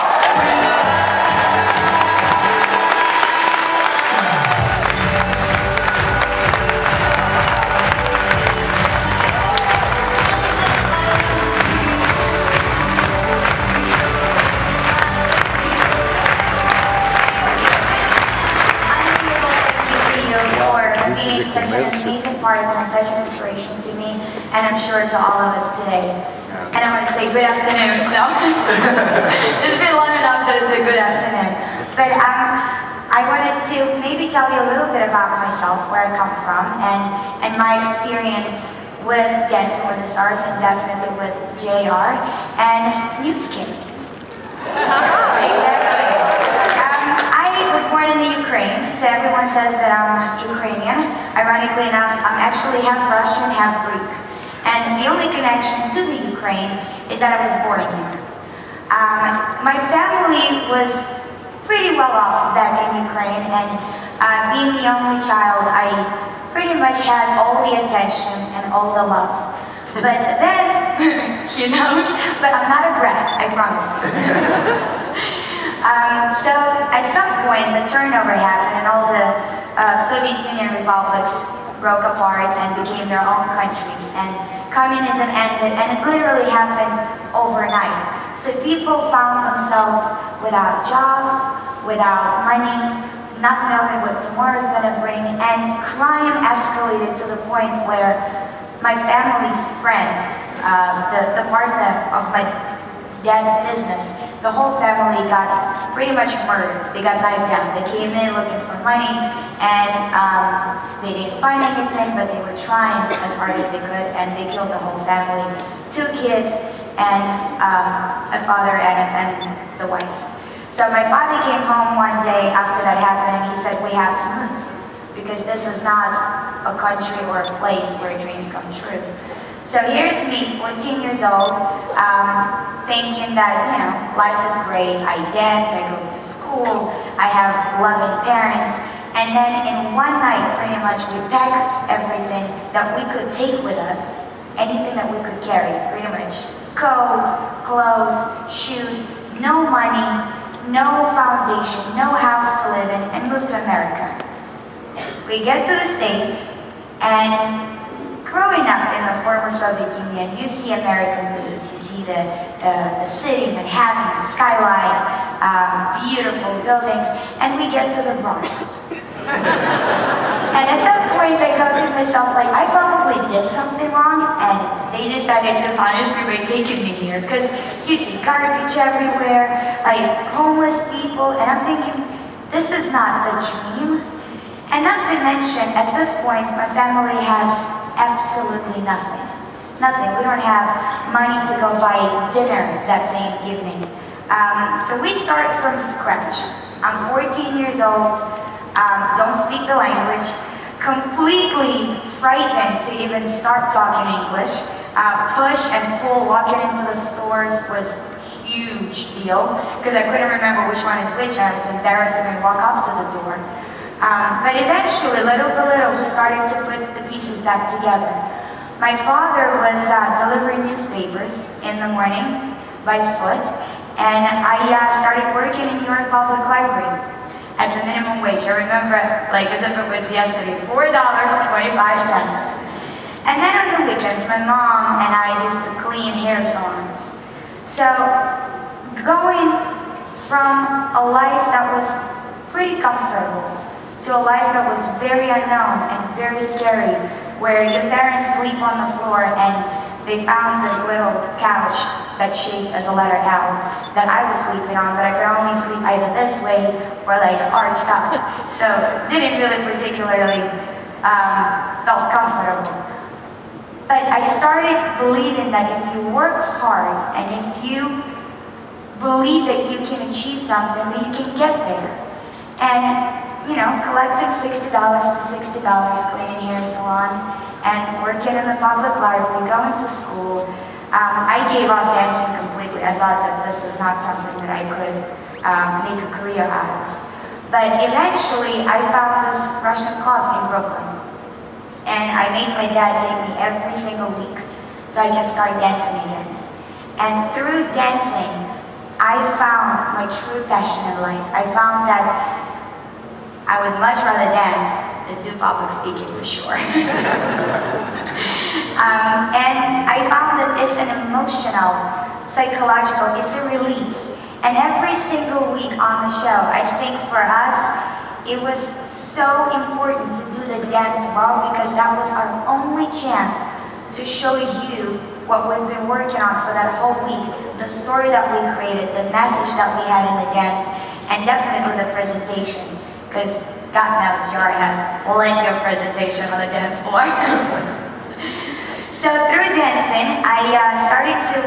Such an amazing partner and such an inspiration to me, and I'm sure to all of us today. And I want to say good afternoon. No, it's been long enough that it's a good afternoon. But I wanted to maybe tell you a little bit about myself, where I come from, and my experience with Dancing with the Stars, and definitely with JR and Nu Skin. Exactly. I was born in the Ukraine, so everyone says that I'm Ukrainian. Ironically enough, I'm actually half Russian, half Greek. And the only connection to the Ukraine is that I was born here. My family was pretty well off back in Ukraine, and being the only child, I pretty much had all the attention and all the love. But then, he knows, but I'm not a brat, I promise you. So at some point the turnover happened and all the Soviet Union republics broke apart and became their own countries, and communism ended, and it literally happened overnight. So people found themselves without jobs, without money, not knowing what tomorrow is going to bring, and crime escalated to the point where my family's friends, the partner of my dad's business, the whole family got pretty much murdered. They got knifed down. They came in looking for money, and they didn't find anything, but they were trying as hard as they could, and they killed the whole family. 2 kids, and a father and the wife. So my father came home one day after that happened, and he said, we have to move, because this is not a country or a place where dreams come true. So here's me, 14 years old, thinking that, life is great. I dance, I go to school, I have loving parents. And then in one night, pretty much, we packed everything that we could take with us, anything that we could carry, pretty much. Coat, clothes, shoes, no money, no foundation, no house to live in, and moved to America. We get to the States, and growing up in the former Soviet Union, you see American news. You see the city, Manhattan, skyline, beautiful buildings, and we get to the Bronx. And at that point, I go to myself, like, I probably did something wrong, and they decided to punish me by taking me here, because you see garbage everywhere, like homeless people, and I'm thinking, this is not the dream. And not to mention, at this point, my family has absolutely nothing. Nothing. We don't have money to go buy dinner that same evening. So we start from scratch. I'm 14 years old, don't speak the language, completely frightened to even start talking English. Push and pull, walking into the stores was huge deal, because I couldn't remember which one is which, and I was embarrassed to even walk up to the door. But eventually, little by little, we started to put the pieces back together. My father was delivering newspapers in the morning by foot, and I started working in New York Public Library at the minimum wage. I remember, like as if it was yesterday, $4.25. And then on the weekends, my mom and I used to clean hair salons. So going from a life that was pretty comfortable to a life that was very unknown and very scary, where your parents sleep on the floor and they found this little couch that's shaped as a letter L that I was sleeping on, but I could only sleep either this way or like arched up. So didn't really particularly felt comfortable. But I started believing that if you work hard and if you believe that you can achieve something, that you can get there. And collecting $60 to $60, cleaning hair salon, and working in the public library, going to school. I gave up dancing completely. I thought that this was not something that I could make a career out of. But eventually, I found this Russian club in Brooklyn. And I made my dad take me every single week so I could start dancing again. And through dancing, I found my true passion in life. I found that I would much rather dance than do public speaking, for sure. And I found that it's an emotional, psychological, it's a release. And every single week on the show, I think for us, it was so important to do the dance well, because that was our only chance to show you what we've been working on for that whole week, the story that we created, the message that we had in the dance, and definitely the presentation. Because God knows Jar has plenty of presentation on the dance floor. So through dancing, I started to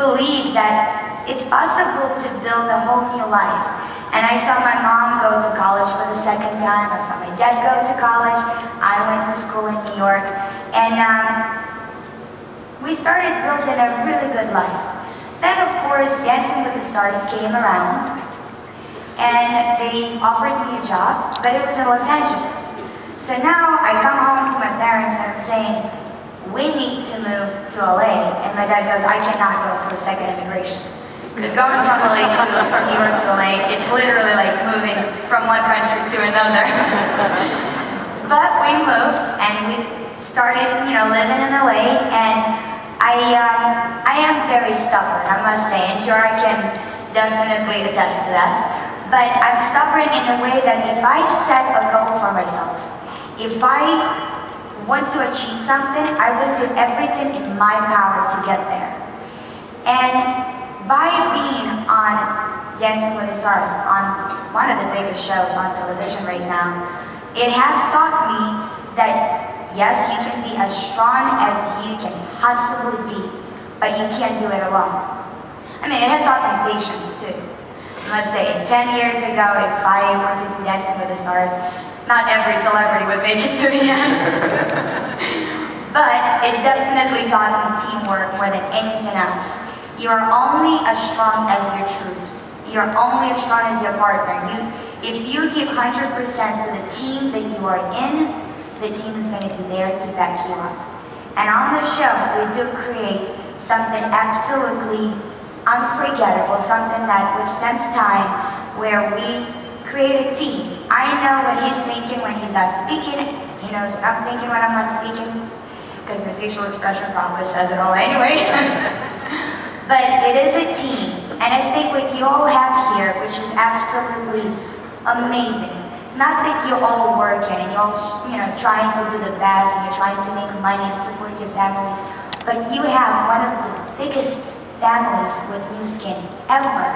believe that it's possible to build a whole new life. And I saw my mom go to college for the second time. I saw my dad go to college. I went to school in New York. And we started building a really good life. Then, of course, Dancing with the Stars came around. And they offered me a job, but it was in Los Angeles. So now I come home to my parents and I'm saying, we need to move to LA. And my dad goes, I cannot go through a second immigration. Because going from New York to LA, it's literally like moving from one country to another. But we moved and we started, living in LA. And I am very stubborn, I must say, and Jara can definitely attest to that. But I'm stubborn in a way that if I set a goal for myself, if I want to achieve something, I will do everything in my power to get there. And by being on Dancing with the Stars, on one of the biggest shows on television right now, it has taught me that yes, you can be as strong as you can possibly be, but you can't do it alone. I mean, it has taught me patience too. Let's say 10 years ago, if I were to do Dancing with the Stars, not every celebrity would make it to the end. But it definitely taught me teamwork more than anything else. You are only as strong as your troops. You are only as strong as your partner. If you give 100% to the team that you are in, the team is going to be there to back you up. And on the show, we do create something absolutely unforgettable, something that withstands time, where we create a team. I know what he's thinking when he's not speaking. He knows what I'm thinking when I'm not speaking, because my facial expression probably says it all anyway. But it is a team, and I think what you all have here, which is absolutely amazing, not that you're all working and you're all, trying to do the best and you're trying to make money and support your families, but you have one of the biggest families with Nu Skin ever,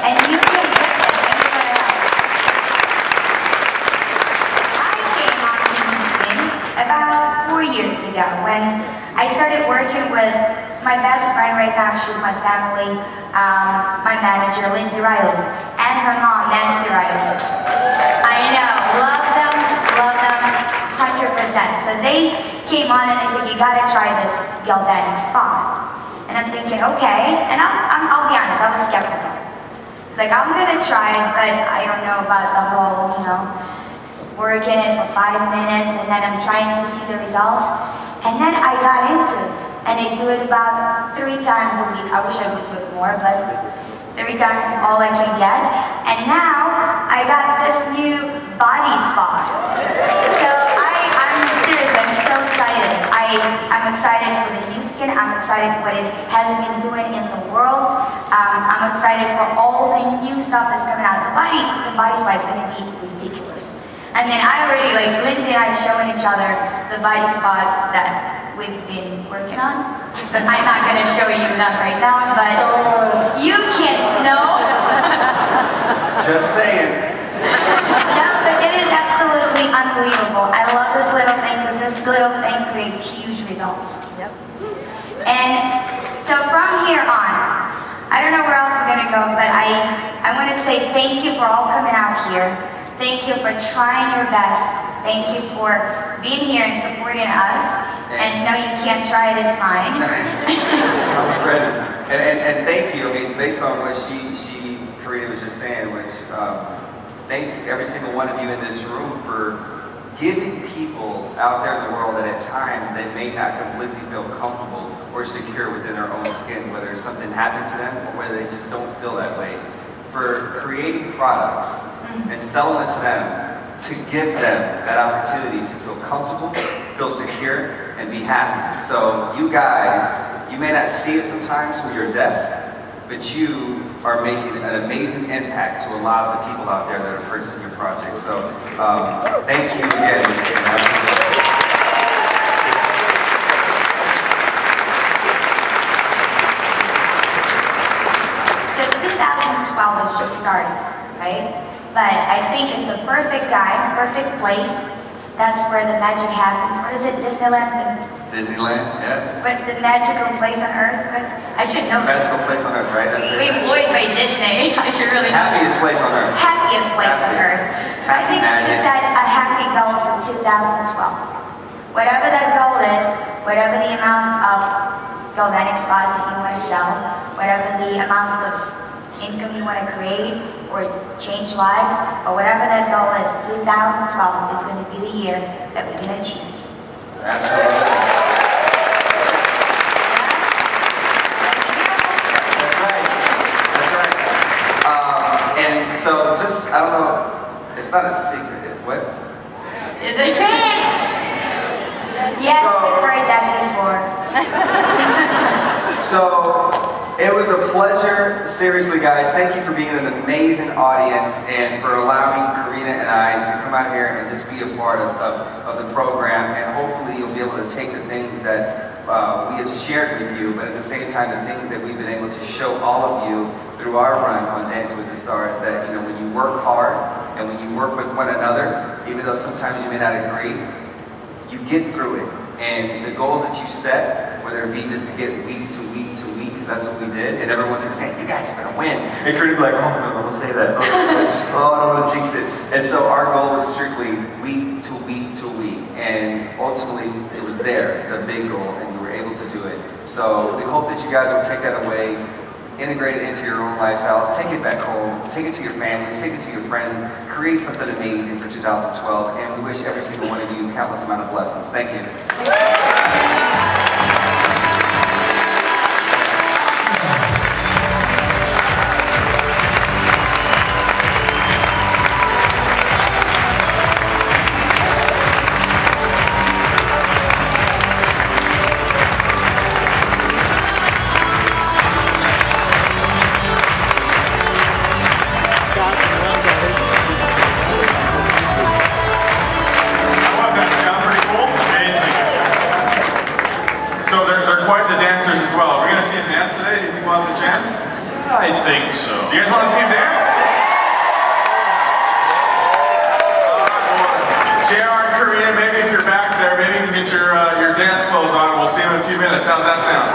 and you can get that anywhere else. I came on Nu Skin about 4 years ago when I started working with my best friend right now. She's my family, my manager, Lindsay Riley, and her mom, Nancy Riley. I know, love them, 100%. So they came on and they said, you gotta try this galvanic spa. And I'm thinking, okay, and I'll be honest, I was skeptical. It's like, I'm gonna try, but I don't know about the whole, working it for 5 minutes, and then I'm trying to see the results. And then I got into it, and I do it about 3 times a week. I wish I would do it more, but 3 times is all I can get. And now I got this new body spa. So I'm seriously, I'm so excited. I'm excited for the Nu Skin. I'm excited what it has been doing in the world. I'm excited for all the new stuff that's coming out. The body spa is going to be ridiculous. I mean, I already, Lindsay and I are showing each other the body spots that we've been working on. I'm not going to show you that right now, but you can know. Just saying. No, but it is absolutely unbelievable. I love this little thing because this little thing creates huge results. Yep. And so from here on, I don't know where else we're going to go, but I want to say thank you for all coming out here. Thank you for trying your best. Thank you for being here and supporting us. And no, you can't try it, it's fine. I was ready. And thank you. I mean, based on what Karina was just saying, which thank every single one of you in this room for giving people out there in the world that at times they may not completely feel comfortable or secure within their own skin, whether something happened to them or whether they just don't feel that way. For creating products and selling it to them, to give them that opportunity to feel comfortable, feel secure, and be happy. So you guys, you may not see it sometimes from your desk, but you are making an amazing impact to a lot of the people out there that are purchasing your project. So thank you again. So 2012 is just starting, right? But I think it's a perfect time, perfect place. That's where the magic happens. What is it, Disneyland? Disneyland, yeah. But the magical place on earth? But I should know. Magical place on earth, right? We employed by Disney. I should really know. Happiest place on earth. Happiest place on earth. So I think we can set a happy goal for 2012. Whatever that goal is, whatever the amount of galvanic spas that you want to sell, whatever the amount of income you want to create or change lives, or whatever that goal is, 2012 is going to be the year that we can achieve it. Absolutely. That's right. That's right. And so just, I don't know, it's not a secret. What? Is it? Yes, we've heard that before. So, it was a pleasure, seriously guys, thank you for being an amazing audience and for allowing Karina and I to come out here and just be a part of the program, and hopefully you'll be able to take the things that we have shared with you, but at the same time, the things that we've been able to show all of you through our run on Dancing with the Stars, that when you work hard and when you work with one another, even though sometimes you may not agree, you get through it. And the goals that you set, whether it be just to get week to week to week, because that's what we did, and everyone's saying, you guys are gonna win. And Corinne would be like, oh no, don't say that. Oh, I don't want to jinx it. And so our goal was strictly week to week to week. And ultimately, it was there, the big goal, and you were able to do it. So we hope that you guys will take that away, integrate it into your own lifestyles, take it back home, take it to your families, take it to your friends, create something amazing for 2012, and we wish every single one of you countless amount of blessings. Thank you. How was that? Sound pretty cool? Amazing. So they're quite the dancers as well. Are we going to see them dance today? Do you think we'll have the chance? I think so. You guys want to see them dance? JR and Karina, maybe if you're back there, maybe you can get your dance clothes on. We'll see them in a few minutes. How's that sound?